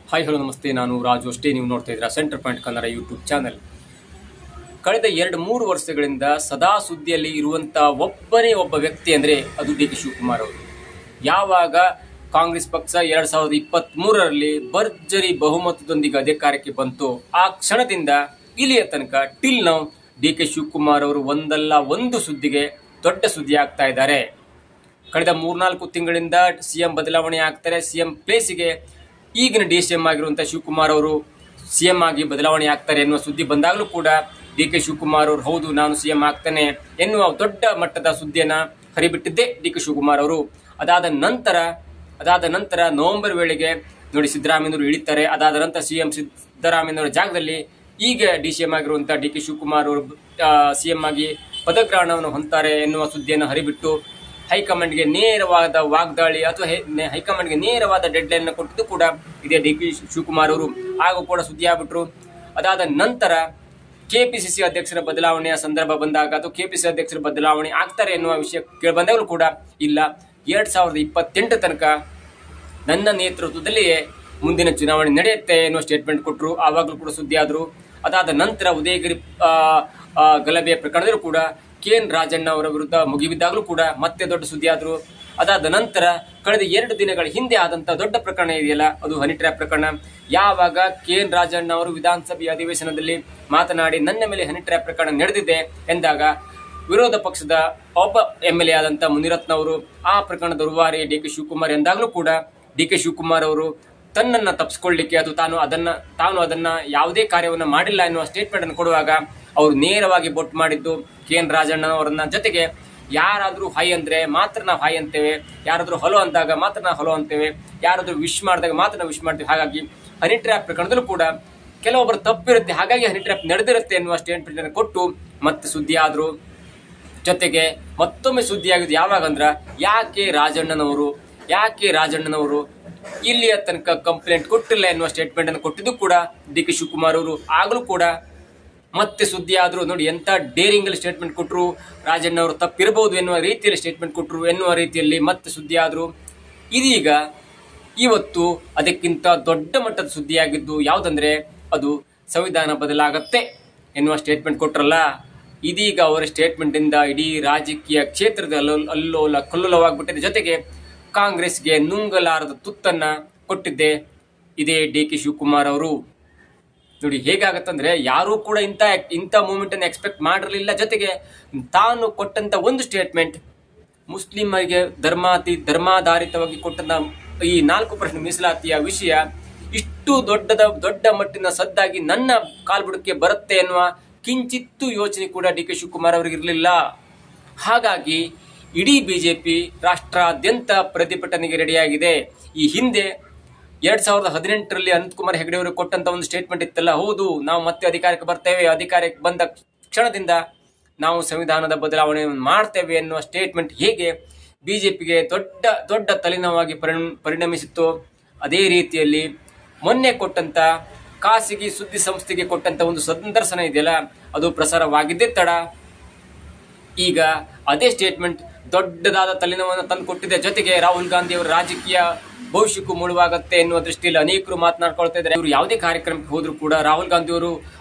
Hi hello ನಮಸ್ತೆ, ನಾನು ರಾಜು. ಅಷ್ಟೇ ನೀವು ನೋಡ್ತಾ ಇದ್ದೀರಾ centre point Kannada YouTube channel. ಕಳೆದ 2-3 ವರ್ಷಗಳಿಂದ ಸದಾ ಸುದ್ದಿಯಲ್ಲಿ ಇರುವಂಥ ಒಬ್ಬನೇ ಒಬ್ಬ ವ್ಯಕ್ತಿ ಅಂದರೆ ಅದು ಡಿ ಕೆ ಶಿವಕುಮಾರ್ ಅವರು. ಯಾವಾಗ ಕಾಂಗ್ರೆಸ್ ಪಕ್ಷ 2023ರಲ್ಲಿ ಭರ್ಜರಿ ಬಹುಮತದೊಂದಿಗೆ ಅಧಿಕಾರಕ್ಕೆ ಬಂತು, ಆ ಕ್ಷಣದಿಂದ ಇಲ್ಲಿಯ ತನಕ till now D K Shivakumar ಅವರು ಒಂದಲ್ಲ ಒಂದು ಸುದ್ದಿಗೆ ದೊಡ್ಡ ಸುದ್ದಿ ಆಗ್ತಾ ಇದ್ದಾರೆ. ಕಳೆದ 3-4 ತಿಂಗಳಿಂದ ಸಿಎಂ ಬದಲಾವಣೆ ಆಗ್ತಾರೆ. ಸಿಎಂ ಪ್ಲೇಸಿಗೆ ಈಗಿನ ಡಿ.ಸಿ.ಎಂ ಆಗಿರುವಂಥ ಶಿವಕುಮಾರ್ ಅವರು ಸಿಎಂ ಆಗಿ ಬದಲಾವಣೆ ಆಗ್ತಾರೆ ಎನ್ನುವ ಸುದ್ದಿ ಬಂದಾಗಲೂ ಕೂಡ ಡಿ ಕೆ ಶಿವಕುಮಾರ್ ಅವರು ಹೌದು ನಾನು ಸಿಎಂ ಆಗ್ತಾನೆ ಎನ್ನುವ ದೊಡ್ಡ ಮಟ್ಟದ ಸುದ್ದಿಯನ್ನ ಹರಿಬಿಟ್ಟಿದ್ದೇ ಡಿ ಕೆ ಶಿವಕುಮಾರ್ ಅವರು. ಅದಾದ ನಂತರ ನವೆಂಬರ್ ವೇಳೆಗೆ ನೋಡಿ ಸಿದ್ದರಾಮಯ್ಯನವರು ಇಳಿತಾರೆ. ಅದಾದ ನಂತರ ಸಿಎಂ ಸಿದ್ದರಾಮಯ್ಯನವರ ಜಾಗದಲ್ಲಿ ಈಗ ಡಿ.ಸಿ.ಎಂ ಆಗಿರುವಂಥ ಡಿ ಕೆ ಶಿವಕುಮಾರ್ ಅವರು ಸಿಎಂ ಆಗಿ ಪದಗ್ರಹಣವನ್ನು ಹೊಂತಾರೆ ಎನ್ನುವ ಸುದ್ದಿಯನ್ನು ಹರಿಬಿಟ್ಟು ಹೈಕಮಾಂಡ್ಗೆ ನೇರವಾದ ವಾಗ್ದಾಳಿ ಅಥವಾ ಹೈಕಮಾಂಡ್ಗೆ ನೇರವಾದ ಡೆಡ್ ಲೈನ್ ಕೊಟ್ಟಿದ್ದು ಕೂಡ ಇದೇ ಡಿ ಕೆ ಶಿವಕುಮಾರ್ ಅವರು. ಹಾಗೂ ಕೂಡ ಸುದ್ದಿ ಆಗ್ಬಿಟ್ರು. ಅದಾದ ನಂತರ ಕೆಪಿಸಿಸಿ ಅಧ್ಯಕ್ಷರ ಬದಲಾವಣೆಯ ಸಂದರ್ಭ ಬಂದಾಗ ಅಥವಾ ಕೆಪಿಸಿಸಿ ಅಧ್ಯಕ್ಷರ ಬದಲಾವಣೆ ಆಗ್ತಾರೆ ಎನ್ನುವ ವಿಷಯ ಕೇಳಿಬಂದಾಗಲೂ ಕೂಡ ಇಲ್ಲ 2028 ತನಕ ನನ್ನ ನೇತೃತ್ವದಲ್ಲಿಯೇ ಮುಂದಿನ ಚುನಾವಣೆ ನಡೆಯುತ್ತೆ ಎನ್ನುವ ಸ್ಟೇಟ್ಮೆಂಟ್ ಕೊಟ್ಟರು. ಆವಾಗಲೂ ಕೂಡ ಸುದ್ದಿ ಆದರು. ಅದಾದ ನಂತರ ಉದಯಗಿರಿ ಗಲಭೆಯ ಪ್ರಕರಣದಲ್ಲೂ ಕೂಡ ಕೆ.ಎನ್. ರಾಜಣ್ಣ ಅವರ ವಿರುದ್ಧ ಮುಗಿಬಿದ್ದಾಗಲೂ ಕೂಡ ಮತ್ತೆ ದೊಡ್ಡ ಸುದ್ದಿ ಆದರು. ಅದಾದ ನಂತರ ಕಳೆದ 2 ದಿನಗಳ ಹಿಂದೆ ಆದಂತಹ ದೊಡ್ಡ ಪ್ರಕರಣ ಇದೆಯಲ್ಲ, ಅದು ಹನಿ ಟ್ರ್ಯಾಪ್ ಪ್ರಕರಣ. ಯಾವಾಗ ಕೆ.ಎನ್. ರಾಜಣ್ಣ ಅವರು ವಿಧಾನಸಭೆ ಅಧಿವೇಶನದಲ್ಲಿ ಮಾತನಾಡಿ ನನ್ನ ಮೇಲೆ ಹನಿ ಟ್ರ್ಯಾಪ್ ಪ್ರಕರಣ ನಡೆದಿದೆ ಎಂದಾಗ ವಿರೋಧ ಪಕ್ಷದ ಒಬ್ಬ ಎಂ.ಎಲ್.ಎ ಆದಂಥ ಮುನಿರತ್ನ ಅವರು ಆ ಪ್ರಕರಣದ ರೂವಾರಿ ಡಿ ಕೆ ಶಿವಕುಮಾರ್ ಎಂದಾಗಲೂ ಕೂಡ ಡಿ ಕೆ ಶಿವಕುಮಾರ್ ಅವರು ತನ್ನನ್ನು ತಪ್ಪಿಸ್ಕೊಳ್ಳಿಕ್ಕೆ ಅಥವಾ ತಾನು ಅದನ್ನ ಯಾವುದೇ ಕಾರ್ಯವನ್ನು ಮಾಡಿಲ್ಲ ಎನ್ನುವ ಸ್ಟೇಟ್ಮೆಂಟ್ ಅನ್ನು ಕೊಡುವಾಗ ಅವರು ನೇರವಾಗಿ ಬೊಟ್ಟು ಮಾಡಿದ್ದು ಕೆ.ಎನ್. ರಾಜಣ್ಣ ಅವರನ್ನ. ಜೊತೆಗೆ ಯಾರಾದರೂ ಹೈ ಅಂದ್ರೆ ಮಾತ್ರ ನಾವು ಹೈ ಅಂತೇವೆ, ಯಾರಾದರೂ ಹಲೋ ಅಂದಾಗ ಮಾತ್ರ ನಾವು ಹಲೋ ಅಂತೇವೆ, ಯಾರಾದರೂ ವಿಶ್ ಮಾಡಿದಾಗ ಮಾತ್ರ ನಾವು ವಿಶ್ ಮಾಡ್ತೇವೆ. ಹಾಗಾಗಿ ಹನಿ ಟ್ರ್ಯಾಪ್ ಪ್ರಕರಣದಲ್ಲೂ ಕೂಡ ಕೆಲವೊಬ್ಬರು ತಪ್ಪಿರುತ್ತೆ, ಹಾಗಾಗಿ ಹನಿ ಟ್ರ್ಯಾಪ್ ನಡೆದಿರುತ್ತೆ ಎನ್ನುವ ಸ್ಟೇಟ್ಮೆಂಟ್ ಅನ್ನು ಕೊಟ್ಟು ಮತ್ತೆ ಸುದ್ದಿ ಆದ್ರು. ಜೊತೆಗೆ ಮತ್ತೊಮ್ಮೆ ಸುದ್ದಿಯಾಗಿದ್ದು ಯಾವಾಗಂದ್ರ ಯಾಕೆ ರಾಜಣ್ಣನವರು ಇಲ್ಲಿಯ ತನಕ ಕಂಪ್ಲೇಂಟ್ ಕೊಟ್ಟಿಲ್ಲ ಎನ್ನುವ ಸ್ಟೇಟ್ಮೆಂಟ್ ಅನ್ನು ಕೊಟ್ಟಿದ್ದು ಕೂಡ ಡಿ ಕೆ ಶಿವಕುಮಾರ್ ಅವರು. ಆಗಲೂ ಕೂಡ ಮತ್ತೆ ಸುದ್ದಿ ಆದ್ರು. ನೋಡಿ ಎಂತ ಡೇರಿಂಗ್ ಅಲ್ಲಿ ಸ್ಟೇಟ್ಮೆಂಟ್ ಕೊಟ್ಟರು, ರಾಜಣ್ಣ ಅವರು ತಪ್ಪಿರಬಹುದು ಎನ್ನುವ ರೀತಿಯಲ್ಲಿ ಸ್ಟೇಟ್ಮೆಂಟ್ ಕೊಟ್ಟರು ಎನ್ನುವ ರೀತಿಯಲ್ಲಿ ಮತ್ತೆ ಸುದ್ದಿ ಆದ್ರು. ಇದೀಗ ಇವತ್ತು ಅದಕ್ಕಿಂತ ದೊಡ್ಡ ಮಟ್ಟದ ಸುದ್ದಿಯಾಗಿದ್ದು ಯಾವುದಂದ್ರೆ ಅದು ಸಂವಿಧಾನ ಬದಲಾಗತ್ತೆ ಎನ್ನುವ ಸ್ಟೇಟ್ಮೆಂಟ್ ಕೊಟ್ರಲ್ಲ. ಇದೀಗ ಅವರ ಸ್ಟೇಟ್ಮೆಂಟ್ ಇಂದ ಇಡೀ ರಾಜಕೀಯ ಕ್ಷೇತ್ರದ ಅಲ್ಲೋಲ ಕಲ್ಲೋಲವಾಗ್ಬಿಟ್ಟಿದೆ. ಜೊತೆಗೆ ಕಾಂಗ್ರೆಸ್ಗೆ ನುಂಗಲಾರದ ತುತ್ತನ್ನ ಕೊಟ್ಟಿದ್ದೆ ಇದೇ ಡಿ ಕೆ ಶಿವಕುಮಾರ್ ಅವರು. ನೋಡಿ ಹೇಗಾಗತ್ತಂದ್ರೆ ಯಾರೂ ಕೂಡ ಇಂಥ ಮೂಮೆಂಟ್ ಅನ್ನು ಎಕ್ಸ್ಪೆಕ್ಟ್ ಮಾಡಿರಲಿಲ್ಲ. ಜೊತೆಗೆ ತಾನು ಕೊಟ್ಟಂತ ಒಂದು ಸ್ಟೇಟ್ಮೆಂಟ್ ಮುಸ್ಲಿಮರಿಗೆ ಧರ್ಮಾಧಾರಿತವಾಗಿ ಕೊಟ್ಟಂತ ಈ 4% ಮೀಸಲಾತಿಯ ವಿಷಯ ಇಷ್ಟು ದೊಡ್ಡ ಮಟ್ಟಿನ ಸದ್ದಾಗಿ ನನ್ನ ಕಾಲ್ಬುಡಕ್ಕೆ ಬರುತ್ತೆ ಎನ್ನುವ ಕಿಂಚಿತ್ತು ಯೋಚನೆ ಕೂಡ ಡಿ ಕೆ ಶಿವಕುಮಾರ್ ಅವರಿಗೆ ಇರಲಿಲ್ಲ. ಹಾಗಾಗಿ ಇಡೀ ಬಿಜೆಪಿ ರಾಷ್ಟ್ರಾದ್ಯಂತ ಪ್ರತಿಭಟನೆಗೆ ರೆಡಿಯಾಗಿದೆ. ಈ ಹಿಂದೆ 2018ರಲ್ಲಿ ಅನಂತಕುಮಾರ್ ಹೆಗಡೆ ಅವರು ಕೊಟ್ಟಂತ ಒಂದು ಸ್ಟೇಟ್ಮೆಂಟ್ ಇತ್ತಲ್ಲ, ಹೌದು ನಾವು ಮತ್ತೆ ಅಧಿಕಾರಕ್ಕೆ ಬರ್ತೇವೆ, ಅಧಿಕಾರಕ್ಕೆ ಬಂದ ಕ್ಷಣದಿಂದ ನಾವು ಸಂವಿಧಾನದ ಬದಲಾವಣೆ ಮಾಡ್ತೇವೆ ಎನ್ನುವ ಸ್ಟೇಟ್ಮೆಂಟ್ ಹೇಗೆ ಬಿಜೆಪಿಗೆ ದೊಡ್ಡ ತಲೆನೋವಾಗಿ ಪರಿಣಮಿಸಿತ್ತು, ಅದೇ ರೀತಿಯಲ್ಲಿ ಮೊನ್ನೆ ಕೊಟ್ಟಂತ ಖಾಸಗಿ ಸುದ್ದಿ ಸಂಸ್ಥೆಗೆ ಕೊಟ್ಟಂತ ಒಂದು ಸಂದರ್ಶನ ಇದೆಯಲ್ಲ, ಅದು ಪ್ರಸಾರವಾಗಿದ್ದೇ ತಡ ಈಗ ಅದೇ ಸ್ಟೇಟ್ಮೆಂಟ್ ದೊಡ್ಡದಾದ ತಲೆನೋವನ್ನು ತಂದು ಕೊಟ್ಟಿದೆ. ಜೊತೆಗೆ ರಾಹುಲ್ ಗಾಂಧಿ ಅವರ ರಾಜಕೀಯ ಭವಿಷ್ಯಕ್ಕೂ ಮುಳುವಾಗತ್ತೆ ಎನ್ನುವ ದೃಷ್ಟಿಯಲ್ಲಿ ಅನೇಕರು ಮಾತನಾಡ್ಕೊಳ್ತಾ ಇದ್ದಾರೆ. ಇವರು ಯಾವುದೇ ಕಾರ್ಯಕ್ರಮಕ್ಕೆ ಹೋದ್ರು ಕೂಡ, ರಾಹುಲ್ ಗಾಂಧಿ ಅವರು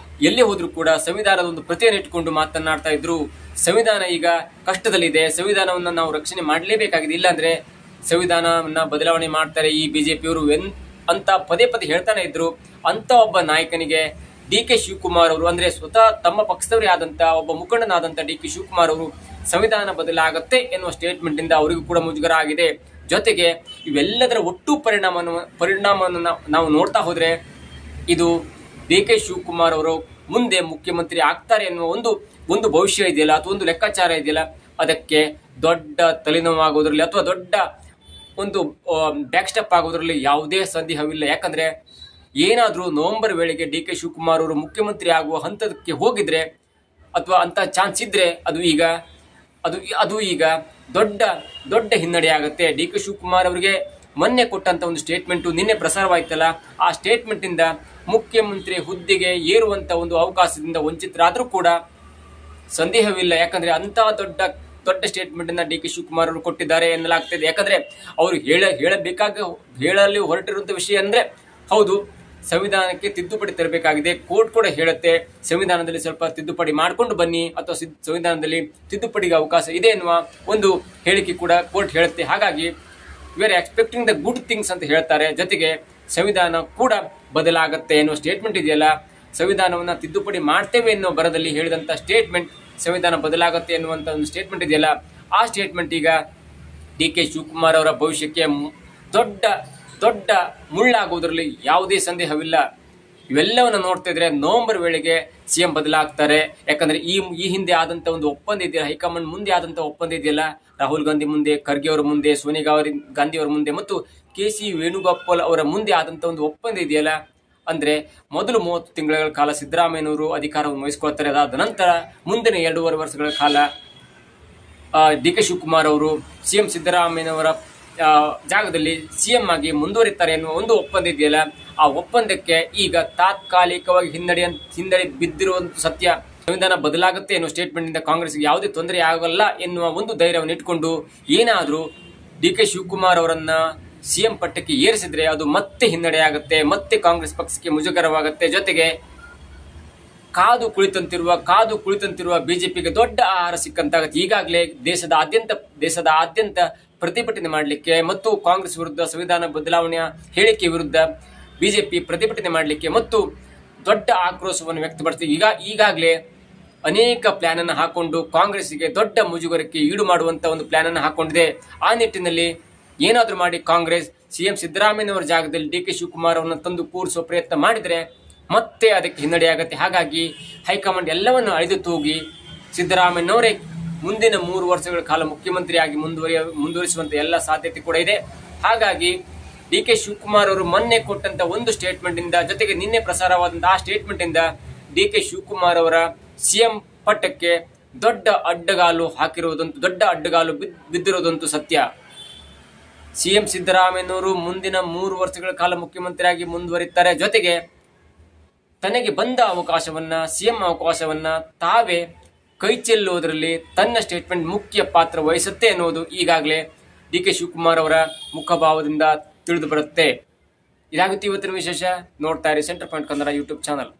ಎಲ್ಲೇ ಹೋದ್ರು ಕೂಡ ಸಂವಿಧಾನದ ಒಂದು ಪ್ರತಿಯನ್ನು ಇಟ್ಟುಕೊಂಡು ಮಾತನಾಡ್ತಾ ಇದ್ರು. ಸಂವಿಧಾನ ಈಗ ಕಷ್ಟದಲ್ಲಿದೆ, ಸಂವಿಧಾನವನ್ನ ನಾವು ರಕ್ಷಣೆ ಮಾಡಲೇಬೇಕಾಗಿದೆ, ಇಲ್ಲಾಂದ್ರೆ ಸಂವಿಧಾನವನ್ನ ಬದಲಾವಣೆ ಮಾಡ್ತಾರೆ ಈ ಬಿಜೆಪಿಯವರು ಅಂತ ಪದೇ ಹೇಳ್ತಾನೆ ಇದ್ರು. ಅಂತ ಒಬ್ಬ ನಾಯಕನಿಗೆ ಡಿ ಕೆ ಶಿವಕುಮಾರ್ ಅವರು ಅಂದ್ರೆ ಸ್ವತಃ ತಮ್ಮ ಪಕ್ಷದವರೇ ಆದಂತ ಒಬ್ಬ ಮುಖಂಡನಾದಂತ ಡಿ ಕೆ ಶಿವಕುಮಾರ್ ಅವರು ಸಂವಿಧಾನ ಬದಲಾಗತ್ತೆ ಎನ್ನುವ ಸ್ಟೇಟ್ಮೆಂಟ್ ಇಂದ ಅವರಿಗೂ ಕೂಡ ಮುಜುಗರ ಆಗಿದೆ. ಜೊತೆಗೆ ಇವೆಲ್ಲದರ ಒಟ್ಟು ಪರಿಣಾಮವನ್ನು ನಾವು ನೋಡ್ತಾ ಹೋದ್ರೆ ಇದು ಡಿ ಕೆ ಶಿವಕುಮಾರ್ ಅವರು ಮುಂದೆ ಮುಖ್ಯಮಂತ್ರಿ ಆಗ್ತಾರೆ ಎನ್ನುವ ಒಂದು ಭವಿಷ್ಯ ಇದೆಯಲ್ಲ ಅಥವಾ ಒಂದು ಲೆಕ್ಕಾಚಾರ ಇದೆಯಲ್ಲ, ಅದಕ್ಕೆ ದೊಡ್ಡ ತಲೆನೋವಾಗೋದ್ರಲ್ಲಿ ಅಥವಾ ದೊಡ್ಡ ಒಂದು ಬ್ಯಾಕ್ ಸ್ಟೆಪ್ ಆಗೋದ್ರಲ್ಲಿ ಯಾವುದೇ ಸಂದೇಹವಿಲ್ಲ. ಯಾಕಂದ್ರೆ ಏನಾದ್ರೂ ನವೆಂಬರ್ ವೇಳೆಗೆ ಡಿ ಕೆ ಶಿವಕುಮಾರ್ ಅವರು ಮುಖ್ಯಮಂತ್ರಿ ಆಗುವ ಹಂತಕ್ಕೆ ಹೋಗಿದ್ರೆ ಅಥವಾ ಅಂತ ಚಾನ್ಸ್ ಇದ್ರೆ ಅದು ಈಗ ದೊಡ್ಡ ಹಿನ್ನಡೆ ಆಗುತ್ತೆ. ಡಿ ಕೆ ಶಿವಕುಮಾರ್ ಅವರಿಗೆ ಮೊನ್ನೆ ಕೊಟ್ಟಂತ ಒಂದು ಸ್ಟೇಟ್ಮೆಂಟ್ ನಿನ್ನೆ ಪ್ರಸಾರವಾಯ್ತಲ್ಲ, ಆ ಸ್ಟೇಟ್ಮೆಂಟ್ ಇಂದ ಮುಖ್ಯಮಂತ್ರಿ ಹುದ್ದೆಗೆ ಏರುವಂತ ಒಂದು ಅವಕಾಶದಿಂದ ವಂಚಿತರಾದ್ರೂ ಕೂಡ ಸಂದೇಹವಿಲ್ಲ. ಯಾಕಂದ್ರೆ ಅಂತ ದೊಡ್ಡ ಸ್ಟೇಟ್ಮೆಂಟ್ ಅನ್ನ ಡಿ ಕೆ ಶಿವಕುಮಾರ್ ಅವರು ಕೊಟ್ಟಿದ್ದಾರೆ ಎನ್ನಲಾಗ್ತಿದೆ. ಯಾಕಂದ್ರೆ ಅವರು ಹೇಳಲು ಹೊರಟಿರುವಂತ ವಿಷಯ ಅಂದ್ರೆ ಹೌದು, ಸಂವಿಧಾನಕ್ಕೆ ತಿದ್ದುಪಡಿ ತರಬೇಕಾಗಿದೆ. ಕೋರ್ಟ್ ಕೂಡ ಹೇಳುತ್ತೆ ಸಂವಿಧಾನದಲ್ಲಿ ಸ್ವಲ್ಪ ತಿದ್ದುಪಡಿ ಮಾಡಿಕೊಂಡು ಬನ್ನಿ ಅಥವಾ ಸಂವಿಧಾನದಲ್ಲಿ ತಿದ್ದುಪಡಿಗೆ ಅವಕಾಶ ಇದೆ ಎನ್ನುವ ಒಂದು ಹೇಳಿಕೆ ಕೂಡ ಕೋರ್ಟ್ ಹೇಳುತ್ತೆ. ಹಾಗಾಗಿ we are expecting the good things ಅಂತ ಹೇಳ್ತಾರೆ. ಜೊತೆಗೆ ಸಂವಿಧಾನ ಕೂಡ ಬದಲಾಗುತ್ತೆ ಎನ್ನುವ ಸ್ಟೇಟ್ಮೆಂಟ್ ಇದೆಯಲ್ಲ, ಸಂವಿಧಾನವನ್ನ ತಿದ್ದುಪಡಿ ಮಾಡ್ತೇವೆ ಎನ್ನುವ ಬರದಲ್ಲಿ ಹೇಳಿದಂತ ಸ್ಟೇಟ್ಮೆಂಟ್ ಸಂವಿಧಾನ ಬದಲಾಗುತ್ತೆ ಎನ್ನುವಂತ ಒಂದು ಸ್ಟೇಟ್ಮೆಂಟ್ ಇದೆಯಲ್ಲ, ಆ ಸ್ಟೇಟ್ಮೆಂಟ್ ಈಗ ಡಿ.ಕೆ. ಶಿವಕುಮಾರ್ ಅವರ ಭವಿಷ್ಯಕ್ಕೆ ದೊಡ್ಡ ಮುಳ್ಳಾಗುವುದರಲ್ಲಿ ಯಾವುದೇ ಸಂದೇಹವಿಲ್ಲ. ಇವೆಲ್ಲವನ್ನು ನೋಡ್ತಾ ಇದ್ರೆ ನವೆಂಬರ್ ವೇಳೆಗೆ ಸಿಎಂ ಬದಲಾಗ್ತಾರೆ. ಯಾಕಂದ್ರೆ ಈ ಹಿಂದೆ ಆದಂತ ಒಂದು ಒಪ್ಪಂದ ಇದೆಯಲ್ಲ, ಹೈಕಮಾಂಡ್ ಮುಂದೆ ಆದಂತ ಒಪ್ಪಂದ ಇದೆಯಲ್ಲ, ರಾಹುಲ್ ಗಾಂಧಿ ಮುಂದೆ, ಖರ್ಗೆ ಅವರ ಮುಂದೆ, ಸೋನಿಯಾ ಗಾಂಧಿ ಅವರ ಮುಂದೆ ಮತ್ತು ಕೆ.ಸಿ. ವೇಣುಗೋಪಾಲ್ ಅವರ ಮುಂದೆ ಆದಂತ ಒಂದು ಒಪ್ಪಂದ ಇದೆಯಲ್ಲ, ಅಂದ್ರೆ ಮೊದಲು 30 ತಿಂಗಳ ಕಾಲ ಸಿದ್ದರಾಮಯ್ಯನವರು ಅಧಿಕಾರವನ್ನು ವಹಿಸಿಕೊಳ್ತಾರೆ. ಅದಾದ ನಂತರ ಮುಂದಿನ 2.5 ವರ್ಷಗಳ ಕಾಲ ಡಿ.ಕೆ. ಶಿವಕುಮಾರ್ ಅವರು ಸಿಎಂ ಸಿದ್ದರಾಮಯ್ಯನವರ ಜಾಗದಲ್ಲಿ ಸಿಎಂ ಆಗಿ ಮುಂದುವರಿತಾರೆ ಎನ್ನುವ ಒಂದು ಒಪ್ಪಂದ ಇದೆಯಲ್ಲ, ಆ ಒಪ್ಪಂದಕ್ಕೆ ಈಗ ತಾತ್ಕಾಲಿಕವಾಗಿ ಹಿನ್ನಡೆ ಬಿದ್ದಿರುವಂತ ಸತ್ಯ. ಸಂವಿಧಾನ ಬದಲಾಗುತ್ತೆ ಎನ್ನುವ ಸ್ಟೇಟ್ಮೆಂಟ್ ಇಂದ ಕಾಂಗ್ರೆಸ್ಗೆ ಯಾವುದೇ ತೊಂದರೆ ಆಗಲ್ಲ ಎನ್ನುವ ಒಂದು ಧೈರ್ಯವನ್ನು ಇಟ್ಕೊಂಡು ಏನಾದರೂ ಡಿ.ಕೆ. ಶಿವಕುಮಾರ್ ಅವರನ್ನ ಸಿಎಂ ಪಟ್ಟಕ್ಕೆ ಏರಿಸಿದ್ರೆ ಅದು ಮತ್ತೆ ಹಿನ್ನಡೆ ಆಗುತ್ತೆ, ಮತ್ತೆ ಕಾಂಗ್ರೆಸ್ ಪಕ್ಷಕ್ಕೆ ಮುಜುಗರವಾಗುತ್ತೆ. ಜೊತೆಗೆ ಕಾದು ಕುಳಿತಂತಿರುವ ಬಿಜೆಪಿಗೆ ದೊಡ್ಡ ಆಹಾರ ಸಿಕ್ಕಂತಾಗುತ್ತೆ. ಈಗಾಗಲೇ ದೇಶದಾದ್ಯಂತ ಪ್ರತಿಭಟನೆ ಮಾಡಲಿಕ್ಕೆ ಮತ್ತು ಕಾಂಗ್ರೆಸ್ ವಿರುದ್ಧ ಸಂವಿಧಾನ ಬದಲಾವಣೆಯ ಹೇಳಿಕೆ ವಿರುದ್ಧ ಬಿಜೆಪಿ ಪ್ರತಿಭಟನೆ ಮಾಡಲಿಕ್ಕೆ ಮತ್ತು ದೊಡ್ಡ ಆಕ್ರೋಶವನ್ನು ವ್ಯಕ್ತಪಡಿಸಿ ಈಗಾಗಲೇ ಅನೇಕ ಪ್ಲಾನ್ ಅನ್ನು ಹಾಕೊಂಡು ಕಾಂಗ್ರೆಸ್ಗೆ ದೊಡ್ಡ ಮುಜುಗರಕ್ಕೆ ಈಡು ಮಾಡುವಂತ ಒಂದು ಪ್ಲಾನ್ ಅನ್ನು ಹಾಕೊಂಡಿದೆ. ಆ ನಿಟ್ಟಿನಲ್ಲಿ ಏನಾದ್ರೂ ಮಾಡಿ ಕಾಂಗ್ರೆಸ್ ಸಿಎಂ ಸಿದ್ದರಾಮಯ್ಯನವರ ಜಾಗದಲ್ಲಿ ಡಿ.ಕೆ. ಶಿವಕುಮಾರ್ ಅವರನ್ನು ತಂದು ಕೂರಿಸುವ ಪ್ರಯತ್ನ ಮಾಡಿದ್ರೆ ಮತ್ತೆ ಅದಕ್ಕೆ ಹಿನ್ನಡೆಯಾಗುತ್ತೆ. ಹಾಗಾಗಿ ಹೈಕಮಾಂಡ್ ಎಲ್ಲವನ್ನು ಅಳೆದು ತೂಗಿ ಸಿದ್ದರಾಮಯ್ಯನವರೇ ಮುಂದಿನ 3 ವರ್ಷಗಳ ಕಾಲ ಮುಖ್ಯಮಂತ್ರಿಯಾಗಿ ಮುಂದುವರಿಸುವಂತ ಎಲ್ಲ ಸಾಧ್ಯತೆ ಕೂಡ ಇದೆ. ಹಾಗಾಗಿ ಡಿ.ಕೆ. ಶಿವಕುಮಾರ್ ಅವರು ಮೊನ್ನೆ ಕೊಟ್ಟಂತ ಒಂದು ಸ್ಟೇಟ್ಮೆಂಟ್ ಇಂದ, ಜೊತೆಗೆ ನಿನ್ನೆ ಪ್ರಸಾರವಾದಂತಹ ಆ ಸ್ಟೇಟ್ಮೆಂಟ್ ಇಂದ ಡಿ.ಕೆ. ಶಿವಕುಮಾರ್ ಅವರ ಸಿಎಂ ಪಟ್ಟಕ್ಕೆ ದೊಡ್ಡ ಅಡ್ಡಗಾಲು ಬಿದ್ದಿರುವುದಂತೂ ಸತ್ಯ. ಸಿಎಂ ಸಿದ್ದರಾಮಯ್ಯನವರು ಮುಂದಿನ 3 ವರ್ಷಗಳ ಕಾಲ ಮುಖ್ಯಮಂತ್ರಿಯಾಗಿ ಮುಂದುವರಿತಾರೆ. ಜೊತೆಗೆ ತನಗೆ ಬಂದ ಸಿಎಂ ಅವಕಾಶವನ್ನ ತಾವೇ ಕೈ ಚೆಲ್ಲುವುದರಲ್ಲಿ ತನ್ನ ಸ್ಟೇಟ್ಮೆಂಟ್ ಮುಖ್ಯ ಪಾತ್ರ ವಹಿಸುತ್ತೆ ಎನ್ನುವುದು ಈಗಾಗಲೇ ಡಿ.ಕೆ. ಶಿವಕುಮಾರ್ ಅವರ ಮುಖಭಾವದಿಂದ ತಿಳಿದು ಬರುತ್ತೆ. ಇದಾಗುತ್ತೆ ಇವತ್ತಿನ ವಿಶೇಷ. ನೋಡ್ತಾ ಇರಿ centre point Kannada YouTube channel.